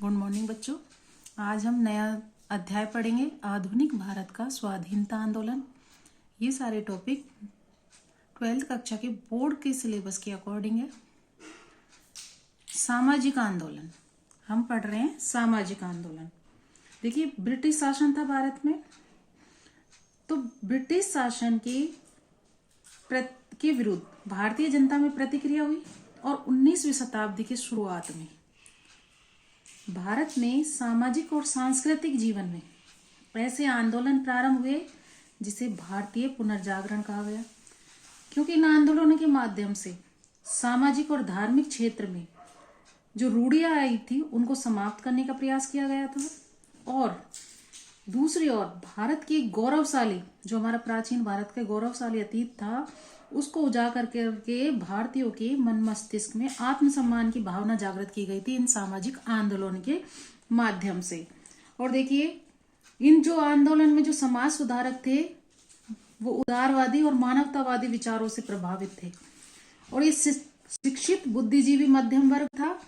Good morning बच्चों। आज हम नया अध्याय पढ़ेंगे, आधुनिक भारत का स्वाधीनता आंदोलन। ये सारे टॉपिक 12th कक्षा के बोर्ड के सिलेबस के अकॉर्डिंग है। सामाजिक आंदोलन हम पढ़ रहे हैं। सामाजिक आंदोलन देखिए, ब्रिटिश शासन था भारत में, तो ब्रिटिश शासन के विरुद्ध भारतीय जनता में प्रतिक्रिया हुई और 19वीं शताब्दी की शुरुआत में भारत में सामाजिक और सांस्कृतिक जीवन में ऐसे आंदोलन प्रारंभ हुए जिसे भारतीय पुनर्जागरण कहा गया, क्योंकि इन आंदोलनों के माध्यम से सामाजिक और धार्मिक क्षेत्र में जो रूढ़ियां आई थी उनको समाप्त करने का प्रयास किया गया था। और दूसरी ओर भारत की गौरवशाली, जो हमारा प्राचीन भारत का गौरवशाली अतीत था, उसको उजागर करके भारतीयों के मन मस्तिष्क में आत्मसम्मान की भावना जागृत की गई थी इन सामाजिक आंदोलन के माध्यम से। और देखिए, इन जो आंदोलन में जो समाज सुधारक थे वो उदारवादी और मानवतावादी विचारों से प्रभावित थे, और ये शिक्षित बुद्धिजीवी मध्यम वर्ग था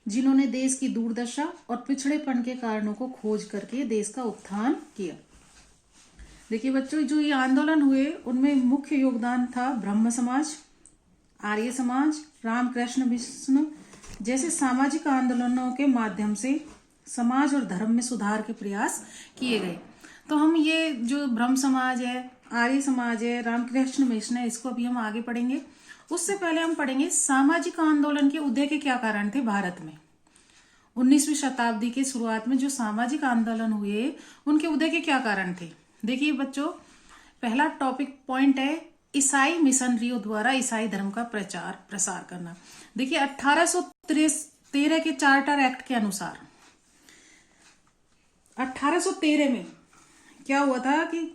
जिन्होंने देश की दुर्दशा और पिछड़ेपन के कारणों को खोज करके देश का उत्थान किया। देखिए बच्चों, जो ये आंदोलन हुए उनमें मुख्य योगदान था ब्रह्म समाज, आर्य समाज, रामकृष्ण मिशन जैसे सामाजिक आंदोलनों के माध्यम से समाज और धर्म में सुधार के प्रयास किए गए। तो हम ये जो ब्रह्म समाज है, आर्य समाज है, रामकृष्ण मिशन है, इसको अभी हम आगे पढ़ेंगे। उससे पहले हम पढ़ेंगे सामाजिक आंदोलन के उदय के क्या कारण थे भारत में। 19वीं शताब्दी की शुरुआत में जो सामाजिक आंदोलन हुए उनके उदय के क्या कारण थे। देखिए बच्चों, पहला टॉपिक पॉइंट है ईसाई मिशनरियों द्वारा ईसाई धर्म का प्रचार प्रसार करना। देखिए 1813 के चार्टर एक्ट के अनुसार 1813 में क्या हुआ था कि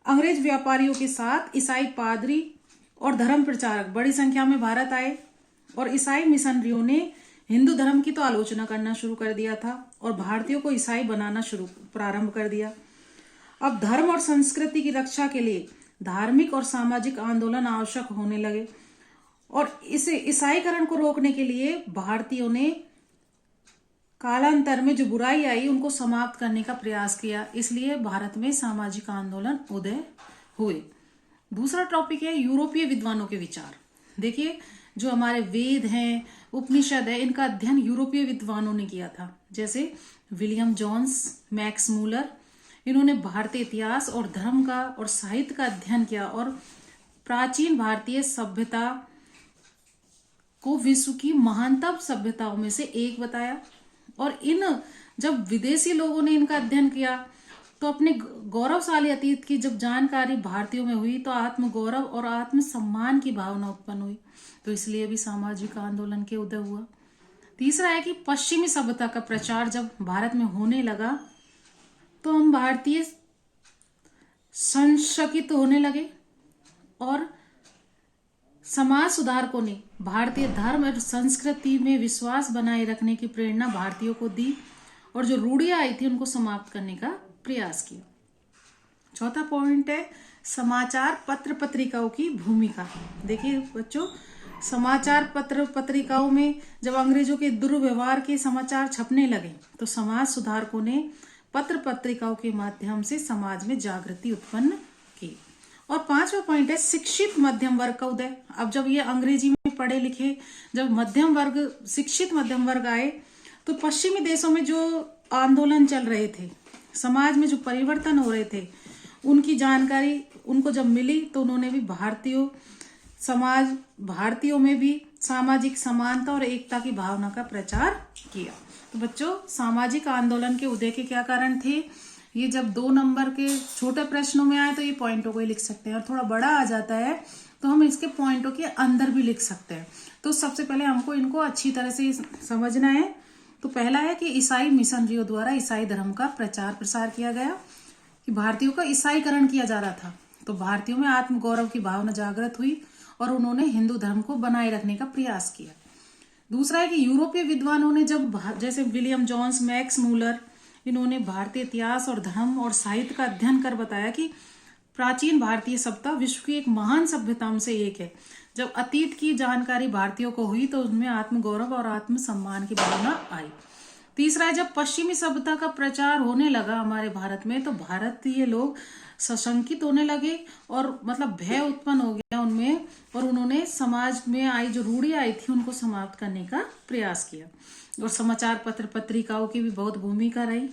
अंग्रेज व्यापारियों के साथ ईसाई पादरी और धर्म प्रचारक बड़ी संख्या में भारत आए, और ईसाई मिशनरियों ने हिंदू धर्म की तो आलोचना करना शुरू कर दिया था और भारतीयों को ईसाई बनाना प्रारंभ कर दिया। अब धर्म और संस्कृति की रक्षा के लिए धार्मिक और सामाजिक आंदोलन आवश्यक होने लगे, और इसे ईसाईकरण को रोकने के लिए भारतीयों ने कालांतर में जो बुराई आई उनको समाप्त करने का प्रयास किया। इसलिए भारत में सामाजिक आंदोलन उदय हुए। दूसरा टॉपिक है यूरोपीय विद्वानों के विचार। देखिए, जो हमारे वेद हैं, उपनिषद है, इनका अध्ययन यूरोपीय विद्वानों ने किया था, जैसे विलियम जोन्स, मैक्स मूलर। इन्होंने भारतीय इतिहास और धर्म का और साहित्य का अध्ययन किया और प्राचीन भारतीय सभ्यता को विश्व की महानतम सभ्यताओं में से एक बताया। और जब विदेशी लोगों ने इनका अध्ययन किया तो अपने गौरवशाली अतीत की जब जानकारी भारतीयों में हुई तो आत्मगौरव और आत्मसम्मान की भावना उत्पन्न हुई, तो इसलिए भी सामाजिक आंदोलन के उदय हुआ। तीसरा है कि पश्चिमी सभ्यता का प्रचार जब भारत में होने लगा तो हम भारतीय संशकित होने लगे, और समाज सुधारकों ने भारतीय धर्म और संस्कृति में विश्वास बनाए रखने की प्रेरणा भारतीयों को दी और जो रूढ़ियां आई थी उनको समाप्त करने का प्रयास किया। चौथा पॉइंट है समाचार पत्र पत्रिकाओं की भूमिका। देखिए बच्चों, समाचार पत्र पत्रिकाओं में जब अंग्रेजों के दुर्व्यवहार के समाचार छपने लगे तो समाज सुधारकों ने पत्र पत्रिकाओं के माध्यम से समाज में जागृति उत्पन्न की। और पांचवा पॉइंट है शिक्षित मध्यम वर्ग का उदय। अब जब ये अंग्रेजी में पढ़े लिखे जब मध्यम वर्ग, शिक्षित मध्यम वर्ग आए तो पश्चिमी देशों में जो आंदोलन चल रहे थे, समाज में जो परिवर्तन हो रहे थे, उनकी जानकारी उनको जब मिली तो उन्होंने भी भारतीयों में भी सामाजिक समानता और एकता की भावना का प्रचार किया। तो बच्चों, सामाजिक आंदोलन के उदय के क्या कारण थे, ये जब 2 नंबर के छोटे प्रश्नों में आए तो ये पॉइंटों को ही लिख सकते हैं, और थोड़ा बड़ा आ जाता है तो हम इसके पॉइंटों के अंदर भी लिख सकते हैं। तो सबसे पहले हमको इनको अच्छी तरह से समझना है। तो पहला है कि ईसाई मिशनरियों द्वारा ईसाई धर्म का प्रचार प्रसार किया गया, कि भारतीयों का ईसाईकरण किया जा रहा था, तो भारतीयों में आत्मगौरव की भावना जागृत हुई और उन्होंने हिंदू धर्म को बनाए रखने का प्रयास किया। दूसरा है कि यूरोपीय विद्वानों ने जैसे विलियम जोन्स, मैक्स मूलर, इन्होंने भारतीय इतिहास और धर्म और साहित्य का अध्ययन कर बताया कि प्राचीन भारतीय सभ्यता विश्व की एक महान सभ्यताओं से एक है। जब अतीत की जानकारी भारतीयों को हुई तो उनमें आत्मगौरव और आत्मसम्मान की भावना आई। तीसरा है, जब पश्चिमी सभ्यता का प्रचार होने लगा हमारे भारत में, तो भारतीय लोग सशंकित होने लगे और मतलब भय उत्पन्न हो गया उनमें, और उन्होंने समाज में आई जो रूढ़ी आई थी उनको समाप्त करने का प्रयास किया। और समाचार पत्र पत्रिकाओं की भी बहुत भूमिका रही।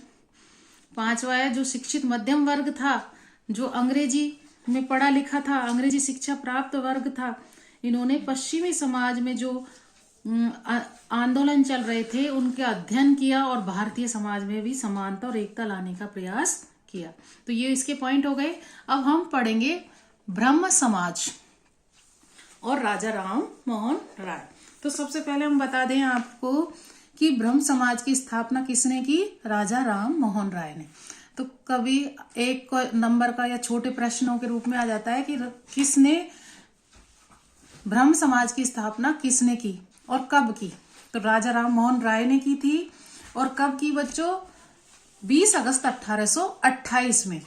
पांचवा है, जो शिक्षित मध्यम वर्ग था, जो अंग्रेजी में पढ़ा लिखा था, अंग्रेजी शिक्षा प्राप्त वर्ग था, इन्होंने पश्चिमी समाज में जो आंदोलन चल रहे थे उनके अध्ययन किया और भारतीय समाज में भी समानता और एकता लाने का प्रयास किया। तो ये इसके पॉइंट हो गए। अब हम पढ़ेंगे ब्रह्म समाज और राजा राम मोहन राय। तो सबसे पहले हम बता दें आपको कि ब्रह्म समाज की स्थापना किसने की? राजा राम मोहन राय ने। तो कभी एक नंबर का या छोटे प्रश्नों के रूप में आ जाता है कि किसने ब्रह्म समाज की स्थापना किसने की और कब की? तो राजा राम मोहन राय ने की थी। और कब की बच्चों? 20 अगस्त 1828 में।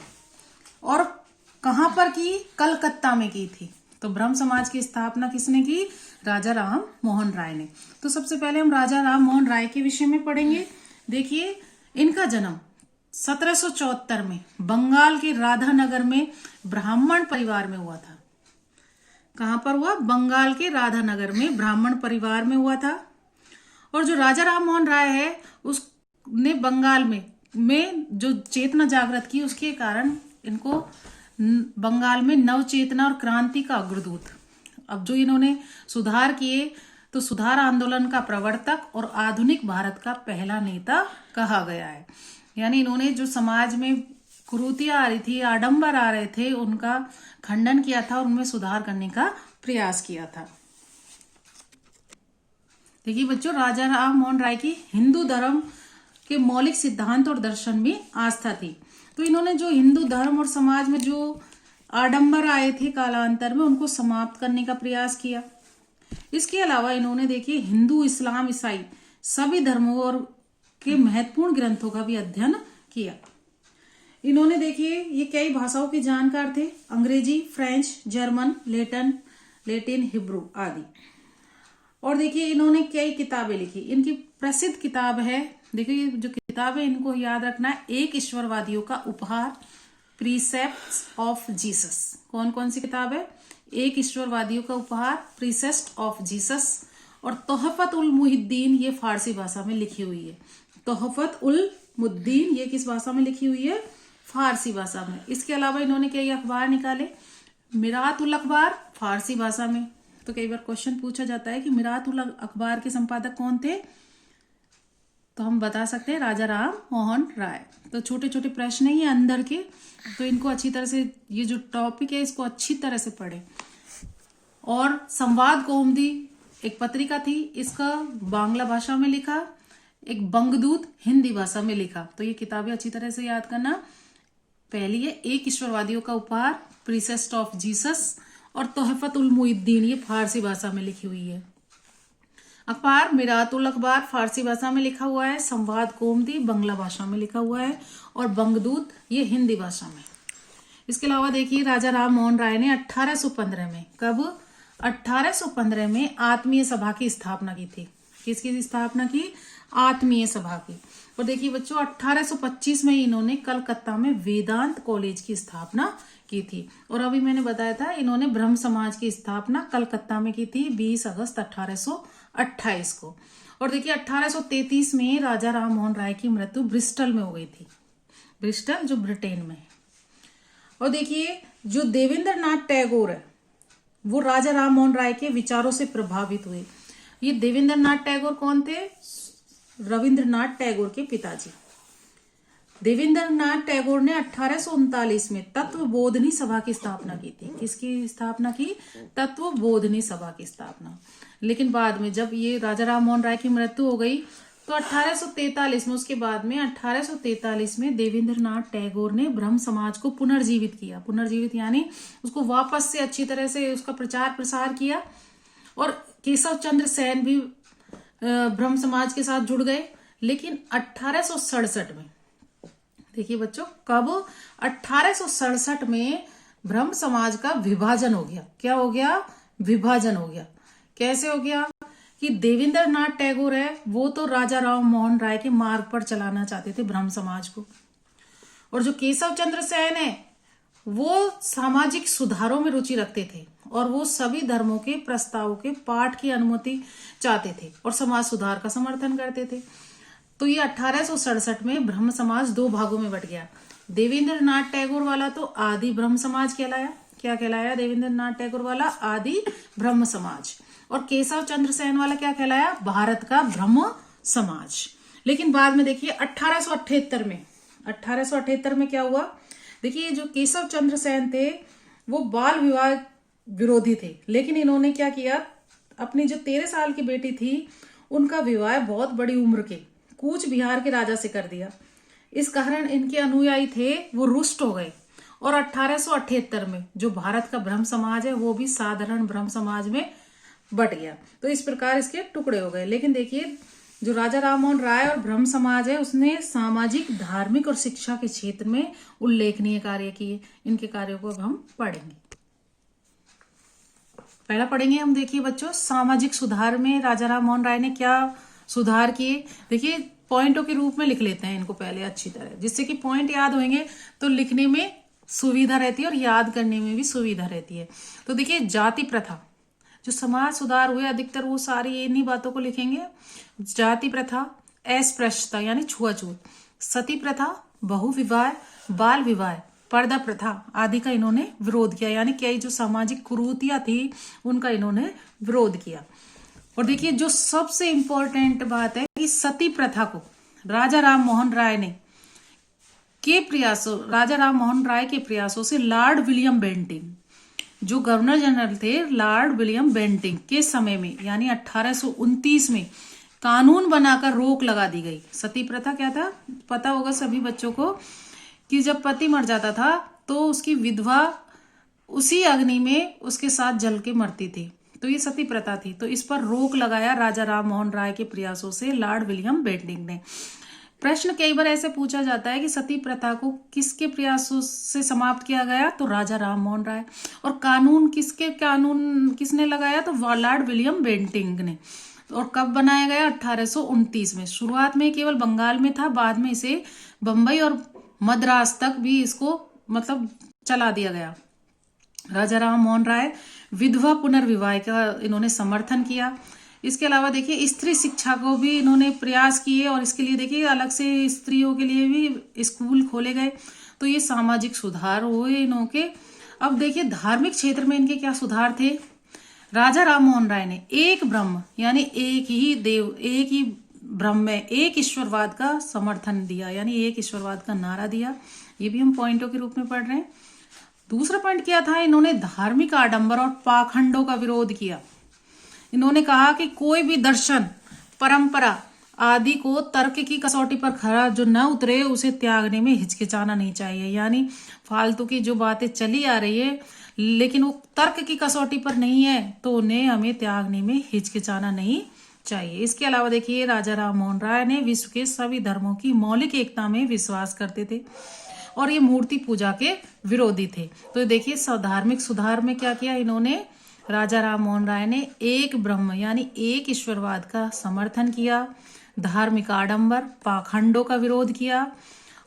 और कहां पर की? कलकत्ता में की थी। तो ब्रह्म समाज की स्थापना किसने की? राजा राम मोहन राय ने। तो सबसे पहले हम राजा राम मोहन राय के विषय में पढ़ेंगे। देखिए, इनका जन्म 1774 में बंगाल के राधानगर में ब्राह्मण परिवार में हुआ था। कहां पर हुआ? बंगाल के राधानगर में ब्राह्मण परिवार में हुआ था। और जो राजा राम मोहन राय है उसने बंगाल में जो चेतना जागृत की, उसके कारण इनको बंगाल में नव चेतना और क्रांति का अग्रदूत, अब जो इन्होंने सुधार किए, तो सुधार आंदोलन का प्रवर्तक और आधुनिक भारत का पहला नेता कहा गया है। यानी इन्होंने जो समाज में कुरीतियां आ रही थी, आडंबर आ रहे थे, उनका खंडन किया था और उनमें सुधार करने का प्रयास किया था। देखिए बच्चों, राजा राम मोहन राय की हिंदू धर्म के मौलिक सिद्धांत और दर्शन में आस्था थी। तो इन्होंने जो हिंदू धर्म और समाज में जो आडंबर आए थे कालांतर में, उनको समाप्त करने का प्रयास किया। इसके अलावा इन्होंने देखिए हिंदू, इस्लाम, ईसाई सभी धर्मों और के महत्वपूर्ण ग्रंथों का भी अध्ययन किया। इन्होंने देखिए ये कई भाषाओं के जानकार थे, अंग्रेजी, फ्रेंच, जर्मन, लेटिन, हिब्रू आदि। और देखिए इन्होंने कई किताबें लिखी। इनकी प्रसिद्ध किताब है, देखिए जो किताब है इनको याद रखना है, एक ईश्वरवादियों का उपहार, प्रीसेप्ट्स ऑफ जीसस। कौन कौन सी किताब है? एक ईश्वरवादियों का उपहार, प्रीसेप्ट ऑफ जीसस, और तोहफत उल मुहिद्दीन, ये फारसी भाषा में लिखी हुई है। तोहफत उल मुद्दीन ये किस भाषा में लिखी हुई है? फारसी भाषा में। इसके अलावा इन्होंने कई अखबार निकाले। मिरात उल अखबार फारसी भाषा में। तो कई बार क्वेश्चन पूछा जाता है कि मिरात उल अखबार के संपादक कौन थे? तो हम बता सकते हैं राजा राम मोहन राय। तो छोटे छोटे प्रश्न है ये अंदर के, तो इनको अच्छी तरह से, ये जो टॉपिक है इसको अच्छी तरह से पढ़े। और संवाद कौमुदी एक पत्रिका थी, इसका बांग्ला भाषा में लिखा, एक बंगदूत हिंदी भाषा में लिखा। तो ये किताबें अच्छी तरह से याद करना। पहली है एक ईश्वरवादियों का उपहार, प्रीसेप्ट्स ऑफ जीसस, और तोहफत उल मुहिद्दीन ये फारसी भाषा में लिखी हुई है। अखबार मिरात उल अखबार फारसी भाषा में लिखा हुआ है, संवाद कौमुदी बांग्ला भाषा में लिखा हुआ है, और बंगदूत ये हिंदी भाषा में। इसके अलावा देखिए राजा राम मोहन राय ने 1815 में, कब? 1815 में आत्मीय सभा की स्थापना की थी। किसकी स्थापना की? आत्मीय सभा की। और देखिए बच्चों 1825 में इन्होंने कलकत्ता में वेदांत कॉलेज की स्थापना की थी। और अभी मैंने बताया था इन्होंने ब्रह्म समाज की स्थापना कलकत्ता में की थी 20 अगस्त 1828 को। और देखिए 1833 में राजा राम मोहन राय की मृत्यु ब्रिस्टल में हो गई थी। ब्रिस्टल जो ब्रिटेन में है। और देखिए जो देवेंद्रनाथ टैगोर है वो राजा राम मोहन राय के विचारों से प्रभावित हुए। ये देवेंद्रनाथ टैगोर कौन थे? रविंद्रनाथ टैगोर के पिताजी। देवेंद्रनाथ टैगोर ने 1839 में तत्वबोधिनी सभा की स्थापना की थी। किसकी स्थापना की? तत्वबोधिनी सभा की स्थापना। लेकिन बाद में जब ये राजा राम मोहन राय की मृत्यु हो गई तो 1843 में, उसके बाद में 1843 में देवेंद्रनाथ टैगोर ने ब्रह्म समाज को पुनर्जीवित किया। पुनर्जीवित यानी उसको वापस से अच्छी तरह से उसका प्रचार प्रसार किया। और केशव चंद्र सेन भी ब्रह्म समाज के साथ जुड़ गए। लेकिन 1867 में, देखिए बच्चों कब? 1867 में ब्रह्म समाज का विभाजन हो गया। क्या हो गया? विभाजन हो गया। कैसे हो गया? कि देवेंद्रनाथ टैगोर है वो तो राजा राम मोहन राय के मार्ग पर चलाना चाहते थे ब्रह्म समाज को, और जो केशव चंद्र सेन है वो सामाजिक सुधारों में रुचि रखते थे और वो सभी धर्मों के प्रस्तावों के पाठ की अनुमति चाहते थे और समाज सुधार का समर्थन करते थे। तो ये 1867 में ब्रह्म समाज दो भागों में बट गया। देवेंद्रनाथ टैगोर वाला तो आदि ब्रह्म समाज कहलाया। क्या कहलाया? देवेंद्रनाथ टैगोर वाला आदि ब्रह्म समाज। और केशव चंद्र सेन वाला क्या कहलाया? भारत का ब्रह्म समाज। लेकिन बाद में देखिए 1878 में क्या हुआ? देखिए जो केशव चंद्र सेन थे वो बाल विवाह विरोधी थे, लेकिन इन्होंने क्या किया, अपनी जो 13 साल की बेटी थी उनका विवाह बहुत बड़ी उम्र के कूच बिहार के राजा से कर दिया। इस कारण इनके अनुयायी थे वो रुष्ट हो गए और 1878 में जो भारत का ब्रह्म समाज है वो भी साधारण ब्रह्म समाज में बट गया। तो इस प्रकार इसके टुकड़े हो गए। लेकिन देखिए जो राजा राममोहन राय और ब्रह्म समाज है उसने सामाजिक, धार्मिक और शिक्षा के क्षेत्र में उल्लेखनीय कार्य किए। इनके कार्यों को अब हम पढ़ेंगे। पहला पढ़ेंगे हम, देखिए बच्चों, सामाजिक सुधार में राजा राममोहन राय ने क्या सुधार किए। देखिए पॉइंटों के रूप में लिख लेते हैं इनको पहले अच्छी तरह, जिससे कि पॉइंट याद होंगे तो लिखने में सुविधा रहती है और याद करने में भी सुविधा रहती है। तो देखिए जाति प्रथा, जो समाज सुधार हुए अधिकतर वो सारी इन्हीं बातों को लिखेंगे। जाति प्रथा, अस्पृश्यता यानी छुआछूत, सती प्रथा, बहुविवाह, बाल विवाह, पर्दा प्रथा आदि का इन्होंने विरोध किया। यानी कई जो सामाजिक कुरीतियां थी उनका इन्होंने विरोध किया। और देखिए जो सबसे इंपॉर्टेंट बात है कि सती प्रथा को राजा राम मोहन राय के प्रयासों से लॉर्ड विलियम बेंटिंक, जो गवर्नर जनरल थे लॉर्ड विलियम बेंटिंक के समय में यानी 1829 में कानून बनाकर रोक लगा दी गई। सती प्रथा क्या था पता होगा सभी बच्चों को, कि जब पति मर जाता था तो उसकी विधवा उसी अग्नि में उसके साथ जल के मरती थी, तो ये सती प्रथा थी। तो इस पर रोक लगाया राजा राम मोहन राय के प्रयासों से लॉर्ड विलियम बेंटिंक ने। प्रश्न कई बार ऐसे पूछा जाता है कि सती प्रथा को किसके प्रयासों से समाप्त किया गया, तो राजा राम मोहन राय। और कानून किसने लगाया, तो लॉर्ड विलियम बेंटिंक ने। और कब बनाया गया? 1829 में। शुरुआत में केवल बंगाल में था, बाद में इसे बंबई और मद्रास तक भी इसको मतलब चला दिया गया। राजा राम मोहन राय विधवा पुनर्विवाह का इन्होंने समर्थन किया। इसके अलावा देखिए स्त्री शिक्षा को भी इन्होंने प्रयास किए और इसके लिए देखिए अलग से स्त्रियों के लिए भी स्कूल खोले गए। तो ये सामाजिक सुधार हुए इनके। अब देखिए धार्मिक क्षेत्र में इनके क्या सुधार थे। राजा राम मोहन राय ने एक ब्रह्म यानी एक ही देव, एक ही ब्रह्म में एक ईश्वरवाद का समर्थन दिया, यानी एक ईश्वरवाद का नारा दिया। ये भी हम पॉइंटों के रूप में पढ़ रहे हैं। दूसरा पॉइंट क्या था, इन्होंने धार्मिक आडंबर और पाखंडों का विरोध किया। इन्होंने कहा कि कोई भी दर्शन, परंपरा आदि को तर्क की कसौटी पर खरा जो न उतरे उसे त्यागने में हिचकिचाना नहीं चाहिए। यानी फालतू की जो बातें चली आ रही है लेकिन वो तर्क की कसौटी पर नहीं है तो उन्हें हमें त्यागने में हिचकिचाना नहीं चाहिए। इसके अलावा देखिए राजा राम मोहन राय ने विश्व के सभी धर्मों की मौलिक एकता में विश्वास करते थे और ये मूर्ति पूजा के विरोधी थे। तो देखिए धार्मिक सुधार में क्या किया इन्होंने, राजा राम मोहन राय ने एक ब्रह्म यानी एक ईश्वरवाद का समर्थन किया, धार्मिक आडंबर पाखंडों का विरोध किया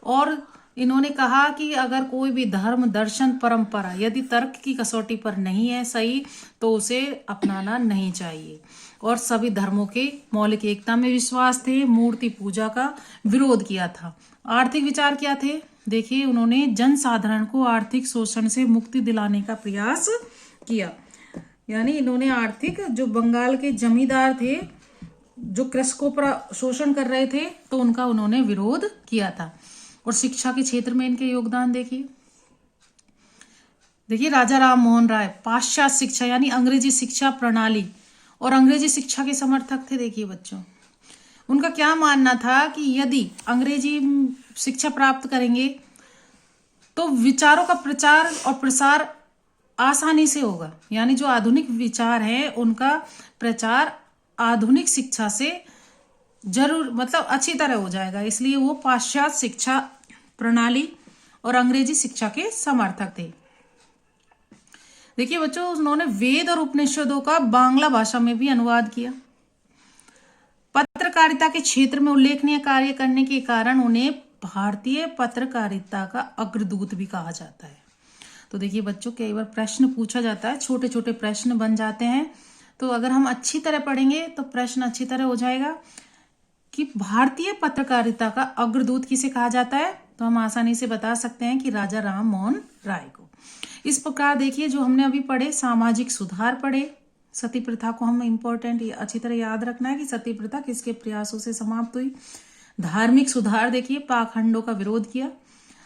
और इन्होंने कहा कि अगर कोई भी धर्म, दर्शन, परंपरा यदि तर्क की कसौटी पर नहीं है सही तो उसे अपनाना नहीं चाहिए। और सभी धर्मों के मौलिक एकता में विश्वास थे, मूर्ति पूजा का विरोध किया था। आर्थिक विचार क्या थे, देखिए उन्होंने जनसाधारण को आर्थिक शोषण से मुक्ति दिलाने का प्रयास किया। यानी इन्होंने आर्थिक, जो बंगाल के जमींदार थे जो कृषकों पर शोषण कर रहे थे तो उनका उन्होंने विरोध किया था। और शिक्षा के क्षेत्र में इनके योगदान देखिए राजा राम मोहन राय पाश्चात्य शिक्षा यानी अंग्रेजी शिक्षा प्रणाली और अंग्रेजी शिक्षा के समर्थक थे। देखिए बच्चों उनका क्या मानना था कि यदि अंग्रेजी शिक्षा प्राप्त करेंगे तो विचारों का प्रचार और प्रसार आसानी से होगा। यानी जो आधुनिक विचार है उनका प्रचार आधुनिक शिक्षा से जरूर मतलब अच्छी तरह हो जाएगा। इसलिए वो पाश्चात्य शिक्षा प्रणाली और अंग्रेजी शिक्षा के समर्थक थे। देखिए बच्चों उन्होंने वेद और उपनिषदों का बांग्ला भाषा में भी अनुवाद किया। पत्रकारिता के क्षेत्र में उल्लेखनीय कार्य करने के कारण उन्हें भारतीय पत्रकारिता का अग्रदूत भी कहा जाता है। तो देखिए बच्चों, कई बार प्रश्न पूछा जाता है, छोटे छोटे प्रश्न बन जाते हैं, तो अगर हम अच्छी तरह पढ़ेंगे तो प्रश्न अच्छी तरह हो जाएगा कि भारतीय पत्रकारिता का अग्रदूत किसे कहा जाता है। तो हम आसानी से बता सकते हैं कि राजा राम मोहन राय को। इस प्रकार देखिए, जो हमने अभी पढ़े, सामाजिक सुधार पढ़े, सती प्रथा को हम इम्पोर्टेंट अच्छी तरह याद रखना है कि सती प्रथा किसके प्रयासों से समाप्त हुई। धार्मिक सुधार देखिए, पाखंडों का विरोध किया।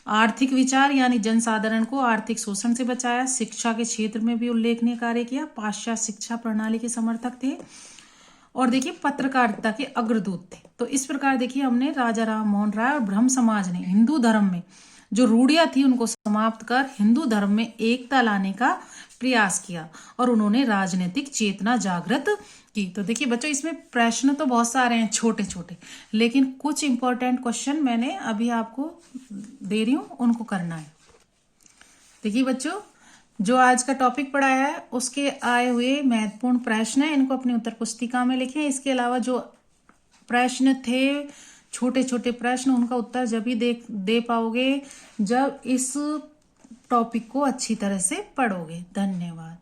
आर्थिक विचार यानी जनसाधारण को आर्थिक शोषण से बचाया। शिक्षा के क्षेत्र में भी उल्लेखनीय कार्य किया, पाश्चात्य शिक्षा प्रणाली के समर्थक थे। और देखिए, पत्रकारिता के अग्रदूत थे। तो इस प्रकार देखिए, हमने राजा राम मोहन राय और ब्रह्म समाज ने हिंदू धर्म में जो रूढ़ियां थी उनको समाप्त कर हिंदू धर्म में एकता लाने का प्रयास किया और उन्होंने राजनीतिक चेतना जागृत की। तो देखिए बच्चों, इसमें प्रश्न तो बहुत सारे हैं छोटे छोटे, लेकिन कुछ इंपॉर्टेंट क्वेश्चन मैंने अभी आपको दे रही हूँ, उनको करना है। देखिए बच्चों, जो आज का टॉपिक पढ़ाया है उसके आए हुए महत्वपूर्ण प्रश्न है, इनको अपनी उत्तर पुस्तिका में लिखें। इसके अलावा जो प्रश्न थे, छोटे छोटे प्रश्न, उनका उत्तर जब ही दे पाओगे जब इस टॉपिक को अच्छी तरह से पढ़ोगे। धन्यवाद।